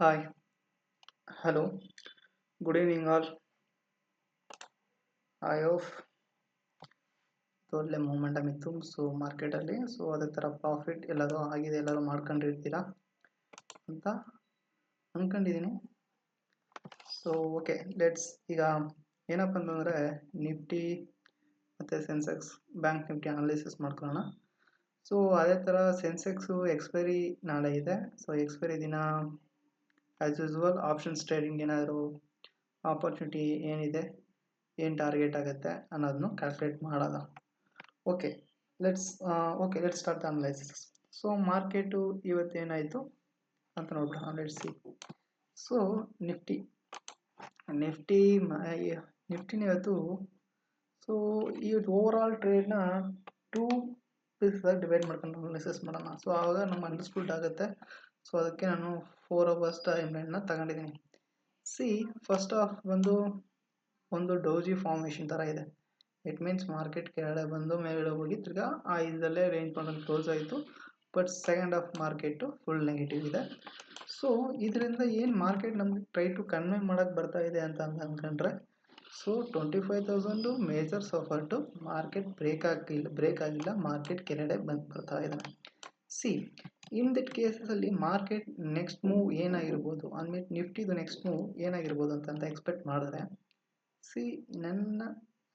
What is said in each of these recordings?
Hi, hello, good evening all. I hope ಒಳ್ಳೆ momentum ಇತ್ತು ಮಾರ್ಕೆಟಲ್ಲಿ ಅದೇ ಥರ ಪ್ರಾಫಿಟ್ ಎಲ್ಲರೂ ಆಗಿದೆ, ಎಲ್ಲರೂ ಮಾಡ್ಕೊಂಡಿರ್ತೀರಾ ಅಂತ ಅಂದ್ಕೊಂಡಿದ್ದೀನಿ. ಓಕೆ, ಲೆಟ್ಸ್ ಈಗ ಏನಪ್ಪ ಅಂತಂದರೆ ನಿಫ್ಟಿ ಮತ್ತು ಸೆನ್ಸೆಕ್ಸ್ ಬ್ಯಾಂಕ್ ನಿಫ್ಟಿ ಅನಾಲಿಸಿಸ್ ಮಾಡ್ಕೊಳ್ಳೋಣ. ಅದೇ ಥರ ಸೆನ್ಸೆಕ್ಸು ಎಕ್ಸ್ಪೈರಿ ನಾಳೆ ಇದೆ. ಎಕ್ಸ್ಪೈರಿ ದಿನ ಆ್ಯಸ್ ಯೂಸ್ವಲ್ ಆಪ್ಷನ್ಸ್ ಟ್ರೇಡಿಂಗ್ ಏನಾದರೂ ಆಪರ್ಚುನಿಟಿ ಏನಿದೆ, ಏನು ಟಾರ್ಗೆಟ್ ಆಗುತ್ತೆ ಅನ್ನೋದನ್ನು ಕ್ಯಾಲ್ಕುಲೇಟ್ ಮಾಡೋಣ. Okay let's start the analysis. Market ಇವತ್ತೇನಾಯಿತು ಅಂತ ನೋಡ್ಬಿಡೋಣ. Let's see. ನಿಫ್ಟಿನ ಇವತ್ತು ಓವರ್ ಆಲ್ ಟ್ರೇಡ್ನ 2 ಪೀಸಲ್ಲಿ ಡಿವೈಡ್ ಮಾಡ್ಕೊಂಡು ಅನಲೈಸಿಸ್ ಮಾಡೋಣ. ಆವಾಗ ನಮ್ಗೆ ಅಂಡರ್ಸ್ಟುಡ್ ಆಗುತ್ತೆ. ಅದಕ್ಕೆ ನಾನು 4 hours ಟೈಮ್ ಲೈನ್ನ ತಗೊಂಡಿದ್ದೀನಿ. ಫಸ್ಟ್ ಆಫ್ ಒಂದು ಡೋಜಿ ಫಾರ್ಮೇಷನ್ ಥರ ಇದೆ. ಇಟ್ ಮೀನ್ಸ್ ಮಾರ್ಕೆಟ್ ಕೆಳಗಡೆ ಬಂದು ಮೇಲ್ಗಡೆ ಹೋಗಿ ತಿರ್ಗಾ ಆ ಇದರಲ್ಲೇ ರೇಂಜ್ ಬಂದಲ್ಲಿ ಕ್ಲೋಸ್ ಆಯಿತು. But second half market full negative ಇದೆ. ಇದರಿಂದ ಏನು ಮಾರ್ಕೆಟ್ ನಮಗೆ ಟ್ರೈ ಟು ಕನ್ವೆ ಮಾಡೋಕ್ಕೆ ಬರ್ತಾ ಇದೆ ಅಂತ ಅಂದ್ಕೊಂಡ್ರೆ 25,000 ಮೇಜರ್ ಸಫರ್ಟು ಮಾರ್ಕೆಟ್ ಬ್ರೇಕ್ ಆಗಿಲ್ಲ, ಮಾರ್ಕೆಟ್ ಕೆಳಗಡೆ ಬರ್ತಾ ಇದೆ. ಇನ್ ದಟ್ ಕೇಸಲ್ಲಿ ಮಾರ್ಕೆಟ್ ನೆಕ್ಸ್ಟ್ ಮೂವ್ ಏನಾಗಿರ್ಬೋದು ಅಂದ್ಬಿಟ್ಟು ನಿಫ್ಟಿದು ನೆಕ್ಸ್ಟ್ ಮೂವ್ ಏನಾಗಿರ್ಬೋದು ಅಂತ ಎಕ್ಸ್ಪೆಕ್ಟ್ ಮಾಡಿದ್ರೆ ನನ್ನ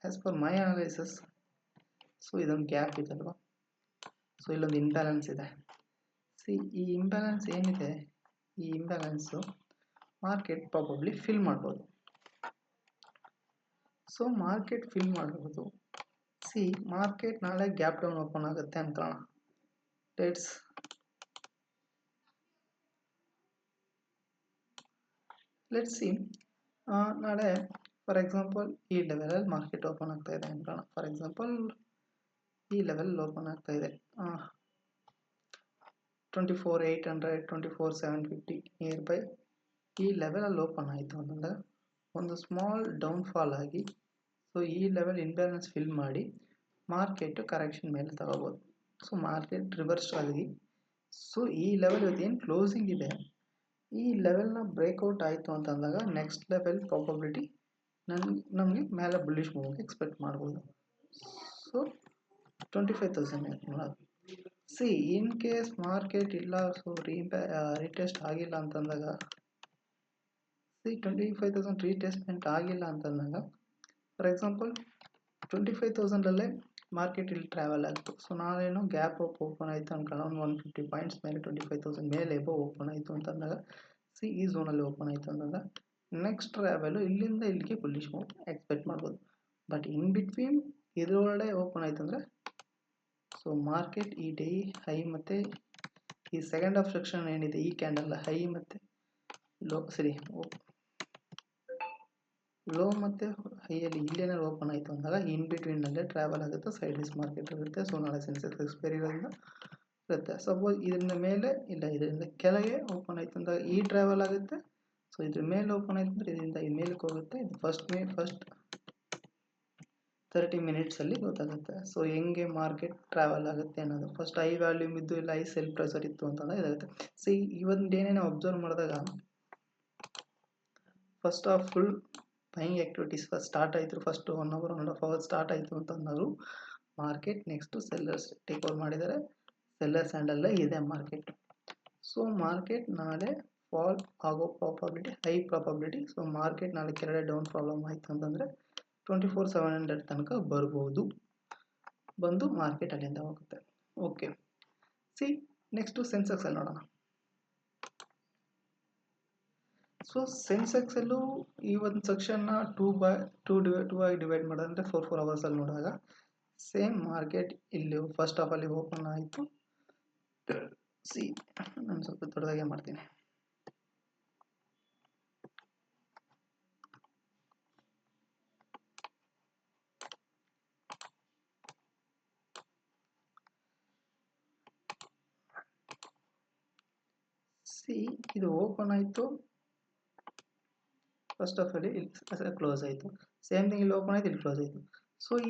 ಆ್ಯಸ್ ಪರ್ ಮೈ ಅನಾಲಿಸಿಸ್ ಇದೊಂದು ಗ್ಯಾಪ್ ಇದೆ ಅಲ್ವಾ. ಇಲ್ಲೊಂದು ಇಂಬ್ಯಾಲೆನ್ಸ್ ಇದೆ. ಈ ಇಂಬ್ಯಾಲೆನ್ಸ್ ಏನಿದೆ, ಈ ಇಂಬ್ಯಾಲೆನ್ಸು ಮಾರ್ಕೆಟ್ ಪ್ರಾಬಬ್ಲಿ ಫಿಲ್ ಮಾಡ್ಬೋದು. ಮಾರ್ಕೆಟ್ ಫಿಲ್ ಮಾಡ್ಬೋದು. ಮಾರ್ಕೆಟ್ ನಾಳೆ ಗ್ಯಾಪ್ ಡೌನ್ ಓಪನ್ ಆಗುತ್ತೆ ಅನ್ಕೊಳ್ಳೋಣ. Let's see. ನಾಳೆ ಫಾರ್ ಎಕ್ಸಾಂಪಲ್ ಈ ಲೆವೆಲಲ್ಲಿ ಮಾರ್ಕೆಟ್ ಓಪನ್ ಆಗ್ತಾ ಇದೆ ಅನ್ಕೊಳ್ಳೋಣ. ಫಾರ್ ಎಕ್ಸಾಂಪಲ್ ಈ ಲೆವೆಲ್ ಓಪನ್ ಆಗ್ತಾ ಇದೆ 24,800 24,750 ನಿಯರ್ ಬೈ ಈ ಲೆವೆಲಲ್ಲಿ ಓಪನ್ ಆಯಿತು ಅಂತಂದರೆ ಒಂದು ಸ್ಮಾಲ್ ಡೌನ್ಫಾಲ್ ಆಗಿ ಈ ಲೆವೆಲ್ ಇಂಬ್ಯಾಲೆನ್ಸ್ ಫಿಲ್ ಮಾಡಿ ಮಾರ್ಕೆಟ್ ಕರೆಕ್ಷನ್ ಮೇಲೆ ತಗೋಬೋದು. ಮಾರ್ಕೆಟ್ ರಿವರ್ಸ್ ಆಗಿ ಈ ಲೆವೆಲ್ ಇವತ್ತು ಏನು ಕ್ಲೋಸಿಂಗ್ ಇದೆ, ಈ ಲೆವೆಲ್ನ ಬ್ರೇಕ್ಔಟ್ ಆಯಿತು ಅಂತಂದಾಗ ನೆಕ್ಸ್ಟ್ ಲೆವೆಲ್ ಪ್ರಾಬಬಿಲಿಟಿ ನಮಗೆ ಮೇಲೆ ಬುಲ್ಲಿಶ್ ಮೂವ್ ಎಕ್ಸ್ಪೆಕ್ಟ್ ಮಾಡ್ಬೋದು. 25,000 ಮಾಡೋದು. ಇನ್ ಕೇಸ್ ಮಾರ್ಕೆಟ್ ಇಲ್ಲ, ರೀಟೆಸ್ಟ್ ಆಗಿಲ್ಲ ಅಂತಂದಾಗ 25,000 ರೀಟೆಸ್ಟ್ಮೆಂಟ್ ಆಗಿಲ್ಲ ಅಂತಂದಾಗ ಫಾರ್ ಎಕ್ಸಾಂಪಲ್ 25,000ಅಲ್ಲೇ ಮಾರ್ಕೆಟ್ ಇಲ್ಲಿ ಟ್ರಾವೆಲ್ ಆಯಿತು. ನಾನೇನು ಗ್ಯಾಪ್ ಅಪ್ ಓಪನ್ ಆಯಿತು ಅನ್ಕೊಳ್ಳೋಣ. 150 ಪಾಯಿಂಟ್ಸ್ ಮೇಲೆ 25,000 ಮೇಲೆ ಎಬೋ ಓಪನ್ ಆಯಿತು ಅಂತಂದಾಗ ಈ ಝೋನಲ್ಲಿ ಓಪನ್ ಆಯಿತು ಅಂತಂದಾಗ ನೆಕ್ಸ್ಟ್ ಟ್ರಾವೆಲು ಇಲ್ಲಿಂದ ಇಲ್ಲಿಗೆ ಬುಲ್ಲಿಶ್ ಮೂವ್ ಎಕ್ಸ್ಪೆಕ್ಟ್ ಮಾಡ್ಬೋದು. ಬಟ್ ಇನ್ ಬಿಟ್ವೀನ್ ಇದರೊಳಗಡೆ ಓಪನ್ ಆಯಿತು ಅಂದರೆ ಮಾರ್ಕೆಟ್ ಈ ಡೇ ಹೈ ಮತ್ತು ಈ ಸೆಕೆಂಡ್ ಆಫ್ ಸೆಕ್ಷನ್ ಏನಿದೆ, ಈ ಕ್ಯಾಂಡಲ್ ಹೈ ಮತ್ತು ಲೋ ಮತ್ತು ಹೈಯಲ್ಲಿ ಇಲ್ಲೇನಾದ್ರು ಓಪನ್ ಆಯಿತು ಅಂದಾಗ ಇನ್ ಬಿಟ್ವೀನಲ್ಲೇ ಟ್ರಾವೆಲ್ ಆಗುತ್ತೆ, ಸೈಡ್ ವೇಸ್ ಮಾರ್ಕೆಟ್ ಇರುತ್ತೆ. ನಾಳೆ ಸೆನ್ಸೆಕ್ಸ್ ಎಕ್ಸ್ಪೈರಿ ಇರುತ್ತೆ. ಸಪೋಸ್ ಇದರಿಂದ ಮೇಲೆ ಇಲ್ಲ ಇದರಿಂದ ಕೆಳಗೆ ಓಪನ್ ಆಯಿತು ಅಂದಾಗ ಈ ಟ್ರಾವೆಲ್ ಆಗುತ್ತೆ. ಇದ್ರ ಮೇಲೆ ಓಪನ್ ಆಯಿತು ಅಂದರೆ ಇದರಿಂದ ಈ ಮೇಲಕ್ಕೆ ಹೋಗುತ್ತೆ. ಇದು ಫಸ್ಟ್ 30 ಮಿನಿಟ್ಸಲ್ಲಿ ಗೊತ್ತಾಗುತ್ತೆ ಹೆಂಗೆ ಮಾರ್ಕೆಟ್ ಟ್ರಾವೆಲ್ ಆಗುತ್ತೆ ಅನ್ನೋದು. ಫಸ್ಟ್ ಹೈ ವ್ಯಾಲ್ಯೂಮ್ ಇದ್ದು ಇಲ್ಲ ಹೈ ಸೆಲ್ ಪ್ರೆಸರ್ ಇತ್ತು ಅಂತಂದರೆ ಇದಾಗುತ್ತೆ. ಇವತ್ತು ಏನೇನೋ ಅಬ್ಸರ್ವ್ ಮಾಡಿದಾಗ first of full buying activities start ಆಯಿತು. ಫಸ್ಟ್ 1 hour 1.5 hours ಸ್ಟಾರ್ಟ್ ಆಯಿತು ಅಂತಂದರೂ market next sellers take over ಮಾಡಿದ್ದಾರೆ. ಸೆಲ್ಲರ್ಸ್ ಹ್ಯಾಂಡಲ್ಲೇ ಇದೆ ಮಾರ್ಕೆಟ್. ಮಾರ್ಕೆಟ್ ನಾಳೆ ಫಾಲ್ ಆಗೋ ಪ್ರಾಬಬಿಲಿಟಿ ಹೈ ಪ್ರಾಬಬಿಲಿಟಿ. ಮಾರ್ಕೆಟ್ ನಾಳೆ ಕೆಳಗಡೆ ಡೌನ್ ಪ್ರಾಬ್ಲಮ್ ಆಯಿತು ಅಂತಂದರೆ 24,700 ತನಕ ಬರ್ಬೋದು. ಬಂದು ಮಾರ್ಕೆಟ್ ಅಲ್ಲಿಂದ ಹೋಗುತ್ತೆ. ಓಕೆ, ನೆಕ್ಸ್ಟು ಸೆನ್ಸೆಕ್ಸಲ್ಲಿ ನೋಡೋಣ. ಸೆನ್ಸೆಕ್ಸಲ್ಲೂ ಈ ಒಂದು ಸೆಕ್ಷನ್ನ 2 ಆಗಿ ಡಿವೈಡ್ ಮಾಡೋದಂದರೆ 4 ಅವರ್ಸಲ್ಲಿ ನೋಡಿದಾಗ ಸೇಮ್ ಮಾರ್ಕೆಟ್ ಇಲ್ಲಿ ಫಸ್ಟ್ ಆಫ್ ಅಲ್ಲಿ ಓಪನ್ ಆಯಿತು. ನಾನು ಸ್ವಲ್ಪ ದೊಡ್ಡದಾಗೆ ಮಾಡ್ತೀನಿ. ಇದು ಓಪನ್ ಆಯಿತು, ಫಸ್ಟ್ ಆಫ್ ಅಲ್ಲಿ ಇಲ್ಲಿ ಕ್ಲೋಸ್ ಆಯಿತು. ಸೇಮ್ ಥಿಂಗ್ ಇಲ್ಲಿ ಓಪನ್ ಆಯಿತು, ಇಲ್ಲಿ ಕ್ಲೋಸ್ ಆಯಿತು.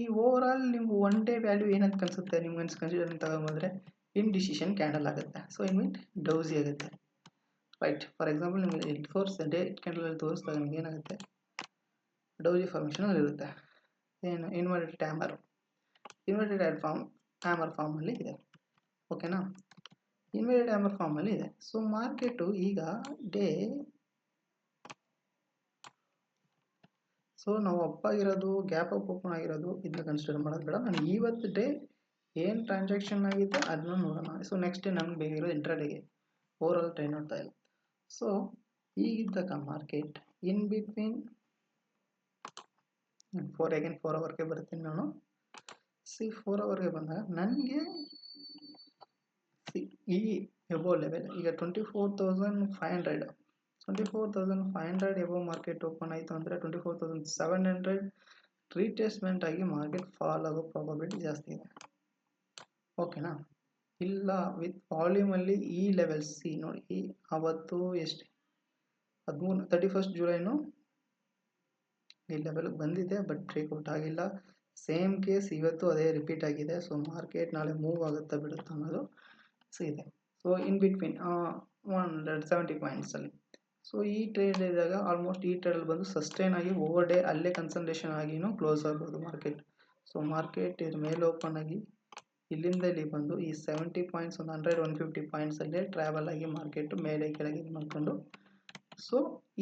ಈ ಓವರ್ ಆಲ್ ನೀವು ಒನ್ ಡೇ ವ್ಯಾಲ್ಯೂ ಏನಂತ ಕನ್ಸುತ್ತೆ ನಿಮ್ಗೆ ಕನ್ಸಿಡರ್ ತಗೊಂಡ್ಬಂದರೆ ಇನ್ ಡಿಸಿಷನ್ ಕ್ಯಾಂಡಲ್ ಆಗುತ್ತೆ. ಇನ್ ಮೀನ್ ಡೌಸಿ ಆಗುತ್ತೆ. ರೈಟ್. ಫಾರ್ ಎಕ್ಸಾಂಪಲ್ ನಿಮಗೆ ಡೇ ಕ್ಯಾಂಡಲಲ್ಲಿ ತೋರಿಸಿದಾಗ ನಿಮ್ಗೆ ಏನಾಗುತ್ತೆ, ಡೋಜಿ ಫಾರ್ಮೇಷನಲ್ಲಿ ಇರುತ್ತೆ. ಏನು ಇನ್ವರ್ಟೆಡ್ ಹ್ಯಾಮರ್ ಫಾರ್ಮಲ್ಲಿ ಇದೆ. ಓಕೆನಾ, ಇನ್ವರ್ಟೆಡ್ ಹ್ಯಾಮರ್ ಫಾರ್ಮಲ್ಲಿ ಇದೆ. ಸೊ ಮಾರ್ಕೆಟು ಈಗ ಡೇ, ಸೊ ನಾವು ಅಪ್ ಆಗಿರೋದು, ಗ್ಯಾಪ್ ಅಪ್ ಓಪನ್ ಆಗಿರೋದು ಇದನ್ನ ಕನ್ಸಿಡರ್ ಮಾಡೋದು ಬೇಡ. ನಾನು ಇವತ್ತು ಡೇ ಏನು ಟ್ರಾನ್ಸಾಕ್ಷನ್ ಆಗಿದೆ ಅದನ್ನ ನೋಡೋಣ. ಸೊ ನೆಕ್ಸ್ಟ್ ಡೇ ನಮ್ಗೆ ಬೇಕಿರೋದು ಇಂಟ್ರಾಡೇಗೆ ಓವರಾಲ್ ಟ್ರೈನ್ ನೋಡ್ತಾ ಇಲ್ಲ. ಸೊ ಈಗಿದ್ದಾಗ ಮಾರ್ಕೆಟ್ ಇನ್ ಬಿಟ್ವೀನ್ 4 ಅವರ್ಗೆ ಬರ್ತೀನಿ ನಾನು. 4 ಅವರ್ಗೆ ಬಂದಾಗ ನನಗೆ ಈ ಎಬೋ ಲೆವೆಲ್ ಈಗ 24,500 ಎಬೋ ಮಾರ್ಕೆಟ್ ಓಪನ್ ಆಯಿತು ಅಂದರೆ 24,700 ರೀಟ್ರೇಸ್ಮೆಂಟ್ ಆಗಿ ಮಾರ್ಕೆಟ್ ಫಾಲ್ ಆಗೋ ಪ್ರಾಬಬಿಲಿಟಿ ಜಾಸ್ತಿ ಇದೆ. ಓಕೆನಾ, ಇಲ್ಲ ವಿತ್ ವಾಲ್ಯೂಮಲ್ಲಿ ಈ ಲೆವೆಲ್ಸ್ ನೋಡಿ, ಈ ಅವತ್ತು ಎಷ್ಟು 31 ಜುಲೈನು ಈ ಲೆವೆಲ್ಗೆ ಬಂದಿದೆ, ಬಟ್ ಬ್ರೇಕ್ಔಟ್ ಆಗಿಲ್ಲ. ಸೇಮ್ ಕೇಸ್ ಇವತ್ತು ಅದೇ ರಿಪೀಟ್ ಆಗಿದೆ. ಸೊ ಮಾರ್ಕೆಟ್ ನಾಳೆ ಮೂವ್ ಆಗುತ್ತಾ ಬಿಡುತ್ತಾ ಅನ್ನೋದು ಇದೆ. So in between 170 ಪಾಯಿಂಟ್ಸಲ್ಲಿ. ಸೊ ಈ ಟ್ರೇಡ್ ಇದ್ದಾಗ ಆಲ್ಮೋಸ್ಟ್ ಈ ಟ್ರೇಡಲ್ಲಿ ಬಂದು ಸಸ್ಟೈನ್ ಆಗಿ ಓವರ್ ಡೇ ಅಲ್ಲೇ ಕನ್ಸಲ್ಟೇಷನ್ ಆಗಿನೂ ಕ್ಲೋಸ್ ಆಗ್ಬೋದು ಮಾರ್ಕೆಟ್. ಸೊ ಮಾರ್ಕೆಟ್ ಇದ್ರ ಮೇಲೆ ಓಪನ್ ಆಗಿ ಇಲ್ಲಿಂದ ಇಲ್ಲಿ ಬಂದು ಈ 70 ಪಾಯಿಂಟ್ಸ್, ಒಂದು 100-150 ಪಾಯಿಂಟ್ಸಲ್ಲೇ ಟ್ರಾವೆಲ್ ಆಗಿ ಮಾರ್ಕೆಟ್ ಮೇಲೆ ಕೆಳಗೆ ಮಾಡ್ಕೊಂಡು, ಸೊ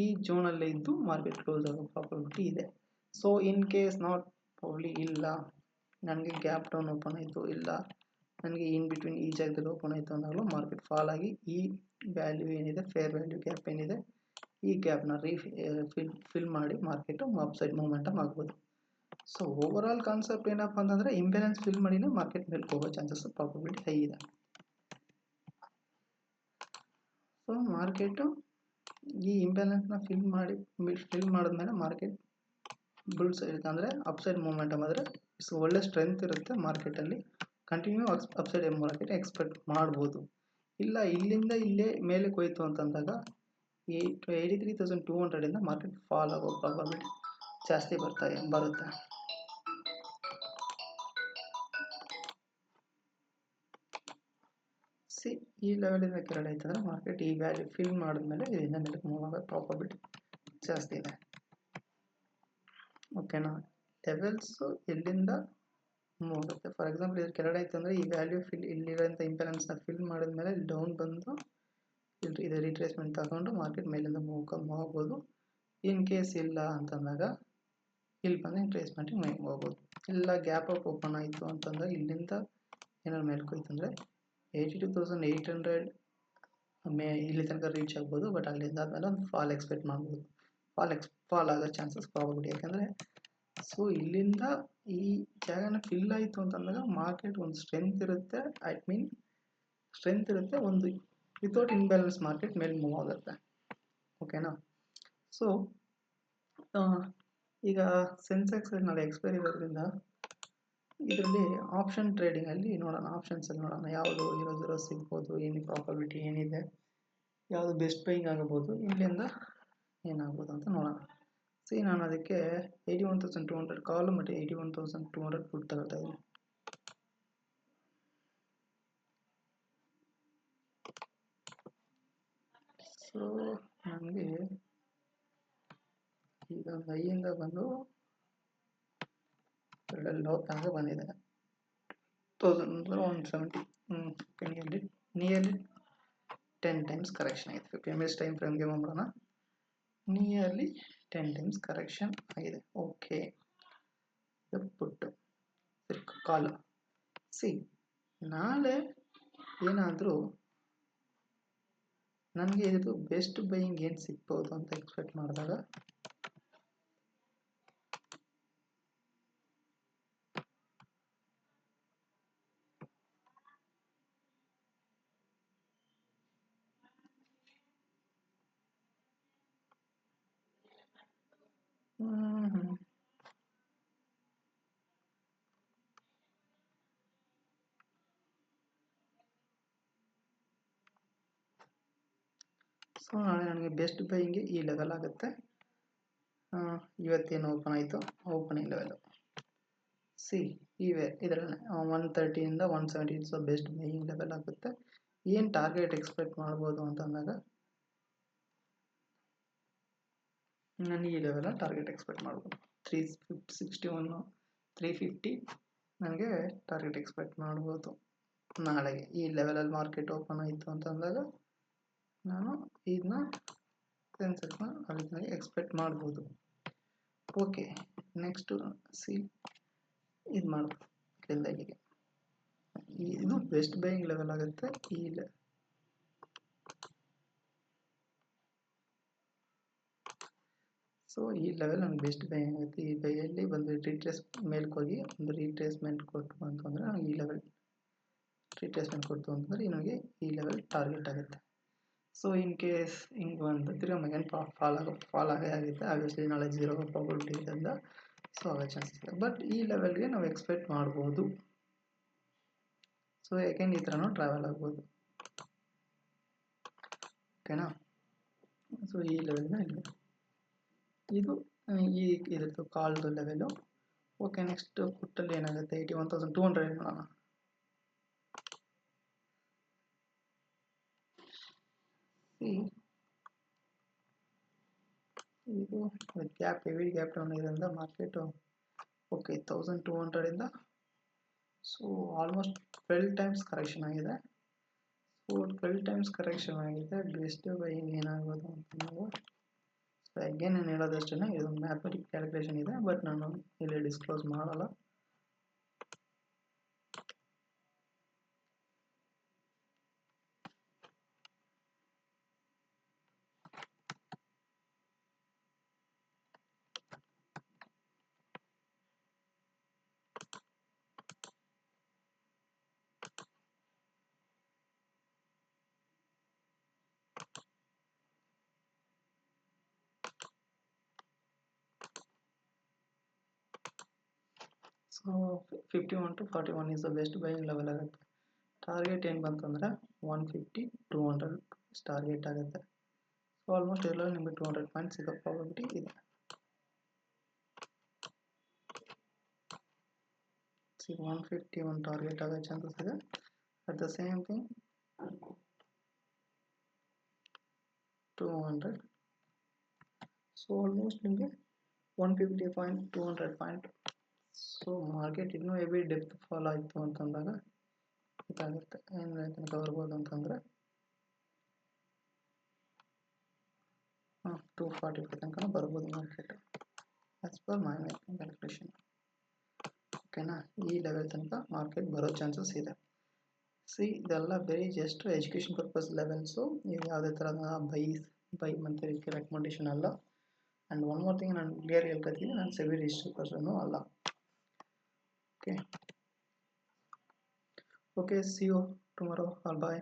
ಈ ಝೋನಲ್ಲೇ ಇದ್ದು ಮಾರ್ಕೆಟ್ ಕ್ಲೋಸ್ ಆಗೋ ಪ್ರಾಬಬಿಲಿಟಿ ಇದೆ. So in case not probably ಇಲ್ಲ, ನನಗೆ ಗ್ಯಾಪ್ ಡೌನ್ ಓಪನ್ ಆಯಿತು, ಇಲ್ಲ ನನಗೆ ಇನ್ ಬಿಟ್ವೀನ್ ಈ ಜಾಗದಲ್ಲಿ ಓಪನ್ ಆಯಿತು ಅಂದಾಗಲೂ ಮಾರ್ಕೆಟ್ ಫಾಲ್ ಆಗಿ ಈ ವ್ಯಾಲ್ಯೂ ಏನಿದೆ, ಫೇರ್ ವ್ಯಾಲ್ಯೂ ಗ್ಯಾಪ್ ಏನಿದೆ, ಈ ಗ್ಯಾಪ್ನ ಫಿಲ್ ಮಾಡಿ ಮಾರ್ಕೆಟು ಅಪ್ಸೈಡ್ ಮೂಮೆಂಟಮ್ ಆಗ್ಬೋದು. ಸೊ ಓವರಾಲ್ ಕಾನ್ಸೆಪ್ಟ್ ಏನಪ್ಪ ಅಂತಂದರೆ ಇಂಬ್ಯಾಲೆನ್ಸ್ ಫಿಲ್ ಮಾಡಿನೇ ಮಾರ್ಕೆಟ್ ಮೇಲೆ ಹೋಗೋ ಚಾನ್ಸಸ್ ಪ್ರಾಬಬಿಲಿಟಿ ಹೈ ಇದೆ. ಸೊ ಮಾರ್ಕೆಟು ಈ ಇಂಬ್ಯಾಲೆನ್ಸ್ನ ಫಿಲ್ ಮಾಡಿದ್ಮೇಲೆ ಮಾರ್ಕೆಟ್ ಬುಲ್ ಸೈಡ್ ಅಂದರೆ ಅಪ್ಸೈಡ್ ಮೂಮೆಂಟಮ್ ಆದರೆ ಒಳ್ಳೆ ಸ್ಟ್ರೆಂತ್ ಇರುತ್ತೆ ಮಾರ್ಕೆಟಲ್ಲಿ, ಕಂಟಿನ್ಯೂ ಅಪ್ಸೈಡ್ ಮಾರ್ಕೆಟ್ ಎಕ್ಸ್ಪೆಕ್ಟ್ ಮಾಡ್ಬೋದು. ಇಲ್ಲ ಇಲ್ಲಿಂದ ಇಲ್ಲೇ ಮೇಲೆ ಹೋಯ್ತು ಅಂತಂದಾಗ 83,200 ಮಾರ್ಕೆಟ್ ಫಾಲ್ ಆಗೋ ಪ್ರಾಬಬಿಲಿಟಿ ಜಾಸ್ತಿ ಬರುತ್ತೆ. ಈ ಲೆವೆಲಿಂದ ಕೆಳಗಡೆ ಆಯ್ತಂದ್ರೆ ಮಾರ್ಕೆಟ್ ಈ ವ್ಯಾಲ್ಯೂ ಫಿಲ್ ಮಾಡಿದ್ಮೇಲೆ ಇದರಿಂದ ಮೇಲಕ್ಕೆ ಮೂವ್ ಆಗೋ ಪ್ರಾಬಬಿಲಿಟಿ ಜಾಸ್ತಿ ಇದೆ. ಓಕೆನಾ, ಲೆವೆಲ್ಸು ಎಲ್ಲಿಂದ ಮೂವ್ ಆಗುತ್ತೆ. ಫಾರ್ ಎಕ್ಸಾಂಪಲ್ ಇದ್ರ ಕೆಳಗಡೆ ಆಯ್ತು ಅಂದರೆ ಈ ವ್ಯಾಲ್ಯೂ ಇಲ್ಲಿರೋಂಥ ಇಂಬ್ಯಾಲೆನ್ಸ್ನ ಫಿಲ್ ಮಾಡಿದ್ಮೇಲೆ ಇಲ್ಲಿ ಡೌನ್ ಬಂದು ಇದು ರಿಟ್ರೇಸ್ಮೆಂಟ್ ತಗೊಂಡು ಮಾರ್ಕೆಟ್ ಮೇಲಿಂದ ಮೂವ್ ಆಗ್ಬೋದು. ಇನ್ ಕೇಸ್ ಇಲ್ಲ ಅಂತಂದಾಗ ಇಲ್ಲಿ ಬಂದು ರಿಟ್ರೇಸ್ಮೆಂಟಿಗೆ ಮೇಲೆ ಹೋಗ್ಬೋದು. ಇಲ್ಲ ಗ್ಯಾಪ್ ಅಪ್ ಓಪನ್ ಆಯಿತು ಅಂತಂದಾಗ ಇಲ್ಲಿಂದ ಏನಾದ್ರು ಮೇಲ್ಕೋಯ್ತು ಅಂದರೆ 82,800 ಇಲ್ಲಿ ತನಕ ರೀಚ್ ಆಗ್ಬೋದು. ಬಟ್ ಅಲ್ಲಿಂದ ಆದಮೇಲೆ ಒಂದು ಫಾಲ್ ಎಕ್ಸ್ಪೆಕ್ಟ್ ಮಾಡ್ಬೋದು, ಫಾಲ್ ಆಗೋ ಚಾನ್ಸಸ್ ಪ್ರಾಬಬಿಲಿಟಿ. ಯಾಕಂದರೆ ಸೊ ಇಲ್ಲಿಂದ ಈ ಜಾಗನ ಫಿಲ್ ಆಯಿತು ಅಂತಂದಾಗ ಮಾರ್ಕೆಟ್ ಒಂದು ಸ್ಟ್ರೆಂತ್ ಇರುತ್ತೆ, ಒಂದು ವಿತೌಟ್ ಇನ್ಬ್ಯಾಲೆನ್ಸ್ ಮಾರ್ಕೆಟ್ ಮೇಲೆ ಮೂವ್ ಆಗುತ್ತೆ. ಓಕೆನಾ, ಸೊ ಈಗ ಸೆನ್ಸೆಕ್ಸ್ ನಾಳೆ ಎಕ್ಸ್ಪೈರಿ ಇರೋದ್ರಿಂದ ಇದರಲ್ಲಿ ಆಪ್ಷನ್ ಟ್ರೇಡಿಂಗಲ್ಲಿ ನೋಡೋಣ, ಆಪ್ಷನ್ಸಲ್ಲಿ ನೋಡೋಣ ಯಾವುದು 0 ಸಿಗ್ಬೋದು, ಏನು ಪ್ರಾಬಬಿಲಿಟಿ ಏನಿದೆ, ಯಾವುದು ಬೆಸ್ಟ್ ಬೈಯಿಂಗ್ ಆಗಬಹುದು, ಇಲ್ಲಿಂದ ಏನಾಗ್ಬೋದು ಅಂತ ನೋಡೋಣ. ನಾನು ಅದಕ್ಕೆ 81,200 ಕಾಲ್ ಮತ್ತು 81,200 ಪುಟ್ ತಗೊಳ್ತಾ ಇದ್ದೀನಿ. ಸೊ ನನಗೆ ಈಗ ಒಂದು ಐಯಿಂದ ಬಂದು ಲೋ ತನಕ ಬಂದಿದೆ 170 ನಿಯರ್ಲಿ 10 ಟೈಮ್ಸ್ ಕರೆಕ್ಷನ್ ಆಗಿದೆ. 50 ಮಿನಿಟ್ಸ್ ಟೈಮ್ ಫ್ರೇಮ್ಗೆ ಮಾಡೋಣ. ನಿಯರ್ಲಿ 10 ಟೈಮ್ಸ್ ಕರೆಕ್ಷನ್ ಆಗಿದೆ. ಓಕೆ, ಪುಟ್ಟು ಕಾಲು. ನಾಳೆ ಏನಾದರೂ ನನಗೆ ಇದು ಬೆಸ್ಟ್ ಬೈಯಿಂಗ್ ಏನು ಸಿಗ್ಬೋದು ಅಂತ ಎಕ್ಸ್ಪೆಕ್ಟ್ ಮಾಡಿದಾಗ ಸೊ ನಾಳೆ ನನಗೆ ಬೆಸ್ಟ್ ಬೈಯಿಂಗ್ಗೆ ಈ ಲೆವೆಲ್ ಆಗುತ್ತೆ. ಇವತ್ತೇನು ಓಪನ್ ಆಯಿತು ಓಪನಿಂಗ್ ಲೆವೆಲು ಇದರಲ್ಲಿ 130ಇಂದ 170 ಸೊ ಬೆಸ್ಟ್ ಬೈಯಿಂಗ್ ಲೆವೆಲ್ ಆಗುತ್ತೆ. ಏನು ಟಾರ್ಗೆಟ್ ಎಕ್ಸ್ಪೆಕ್ಟ್ ಮಾಡ್ಬೋದು ಅಂತಂದಾಗ ನಾನು ಈ ಲೆವೆಲ್ ಟಾರ್ಗೆಟ್ ಎಕ್ಸ್ಪೆಕ್ಟ್ ಮಾಡ್ಬೋದು. 361 350 ನನಗೆ ಟಾರ್ಗೆಟ್ ಎಕ್ಸ್ಪೆಕ್ಟ್ ಮಾಡ್ಬೋದು ನಾಳೆಗೆ. ಈ ಲೆವೆಲಲ್ಲಿ ಮಾರ್ಕೆಟ್ ಓಪನ್ ಆಯಿತು ಅಂತಂದಾಗ ನಾನು ಇದನ್ನ ಸೆನ್ಸೆಕ್ಸ್ನ ಅಲ್ಲಿ ಎಕ್ಸ್ಪೆಕ್ಟ್ ಮಾಡ್ಬೋದು. ಓಕೆ, ನೆಕ್ಸ್ಟು ಸಿ ಇದು ಮಾಡ್ಬೋದು. ಇಲ್ಲಿಂದ ಇಲ್ಲಿಗೆ ಇದು ಬೆಸ್ಟ್ ಬೈಯಿಂಗ್ ಲೆವೆಲ್ ಆಗುತ್ತೆ. ಸೊ ಈ ಲೆವೆಲ್ ನನಗೆ ಬೆಸ್ಟ್ ಬೈಯಿಂಗ್ ಆಗುತ್ತೆ. ಈ ಬೈಯಲ್ಲಿ ಬಂದು ರಿಟ್ರೇಸ್ ಮೇಲ್ಗೆ ಹೋಗಿ ಒಂದು ರೀಟ್ರೇಸ್ಮೆಂಟ್ ಕೊಟ್ಟು ಅಂತಂದರೆ ಈ ಲೆವೆಲ್ ರೀಟ್ರೇಸ್ಮೆಂಟ್ ಕೊಡ್ತು ಅಂತಂದರೆ ನನಗೆ ಈ ಲೆವೆಲ್ ಟಾರ್ಗೆಟ್ ಆಗುತ್ತೆ. ಸೊ ಇನ್ ಕೇಸ್ ಹಿಂಗೆ ಬಂದು ತಿರ್ಗಿ ಮಗೇನು ಫಾಲ್ ಆಗೇ ಆಗುತ್ತೆ. ಆಬ್ವಿಯಸ್ಲಿ ನಾಳೆ 0 ಪ್ರಾಬಬಿಲಿಟಿ ಇದರಿಂದ ಸೊ ಆಗೋ ಚಾನ್ಸಸ್ ಇದೆ. ಬಟ್ ಈ ಲೆವೆಲ್ಗೆ ನಾವು ಎಕ್ಸ್ಪೆಕ್ಟ್ ಮಾಡ್ಬೋದು. ಸೊ ಯಾಕೆಂದ್ರೆ ಈ ಥರನೂ ಟ್ರಾವೆಲ್ ಆಗ್ಬೋದು. ಓಕೆನಾ? ಸೊ ಈ ಲೆವೆಲ್ನ ಇದು ಇದ್ರದ್ದು ಕಾಲ್ದು ಲೆವೆಲು. ಓಕೆ, ನೆಕ್ಸ್ಟ್ ಪುಟ್ಟಲ್ಲಿ ಏನಾಗುತ್ತೆ, 81,200 ನೋಡೋಣ. ಇದು ಗ್ಯಾಪ್, ಹೆವಿ ಗ್ಯಾಪ್ ಡೌನ್ ಇದರಿಂದ ಮಾರ್ಕೆಟು ಓಕೆ 1,200ಇಂದ ಸೊ ಆಲ್ಮೋಸ್ಟ್ 12 ಟೈಮ್ಸ್ ಕರೆಕ್ಷನ್ ಆಗಿದೆ. ಸೊ 12 ಟೈಮ್ಸ್ ಕರೆಕ್ಷನ್ ಆಗಿದೆ. ಬೆಸ್ಟ್ ಬೈಯಿಂಗ್ ಏನಾಗ್ಬೋದು ಅಂತ ನಾವು ಸೊ ಅಗೇನ್ ನಾನು ಹೇಳೋದಷ್ಟೇ, ಇದೊಂದು ಮ್ಯಾಥಮೆಟಿಕ್ ಕ್ಯಾಲ್ಕುಲೇಷನ್ ಇದೆ, ಬಟ್ ನಾನು ಇಲ್ಲಿ ಡಿಸ್ಕ್ಲೋಸ್ ಮಾಡಲ್ಲ. So 51 to 41 is the best buying level ಆಗುತ್ತೆ. ಟಾರ್ಗೆಟ್ ಏನು ಬಂತಂದರೆ 150 200 ಟಾರ್ಗೆಟ್ ಆಗುತ್ತೆ. ಸೊ ಆಲ್ಮೋಸ್ಟ್ ಎಲ್ಲ ನಿಮಗೆ 200 ಪಾಯಿಂಟ್ಸ್ ಸಿಗೋ ಪ್ರಾಬಬಿಲಿಟಿ ಇದೆ. 150 ಒಂದು ಟಾರ್ಗೆಟ್ ಆಗೋ ಚಾನ್ಸಸ್ ಇದೆ. At the same thing 200. So almost ನಿಮಗೆ 150 ಪಾಯಿಂಟ್ 200 ಪಾಯಿಂಟ್. ಸೊ ಮಾರ್ಕೆಟ್ ಇನ್ನೂ ಹೆವಿ ಡೆಪ್ತ್ ಫಾಲ್ ಆಯಿತು ಅಂತಂದಾಗ ಇದಾಗುತ್ತೆ. ಏನು ತನಕ ಬರ್ಬೋದು ಅಂತಂದರೆ 240 ತನಕ ಬರ್ಬೋದು ಮಾರ್ಕೆಟ್ ಆ್ಯಸ್ ಪರ್ ಮೈ ಕ್ಯಾಲ್ಕುಲೇಷನ್. ಓಕೆನಾ? ಈ ಲೆವೆಲ್ ತನಕ ಮಾರ್ಕೆಟ್ ಬರೋ ಚಾನ್ಸಸ್ ಇದೆ. ಸಿ ಇದೆಲ್ಲ ಬರೀ ಜಸ್ಟ್ ಎಜುಕೇಷನ್ ಪರ್ಪಸ್ ಲೆವೆಲ್ಸು. ನೀವು ಯಾವುದೇ ಥರದ ಬೈ ಮತ್ತು ರೆಕಮೆಂಡೇಷನ್ ಅಲ್ಲ. ಆ್ಯಂಡ್ ಒನ್ ಮೋರ್ ಥಿಂಗ್, ನಾನು ಕ್ಲಿಯರ್ ಹೇಳ್ಕೊತೀನಿ, ನಾನು ಸೆಬಿ ರಿಜಿಸ್ಟರ್ಡ್ ಪರ್ಸನ್ನು ಅಲ್ಲ. Okay, see you tomorrow. Bye.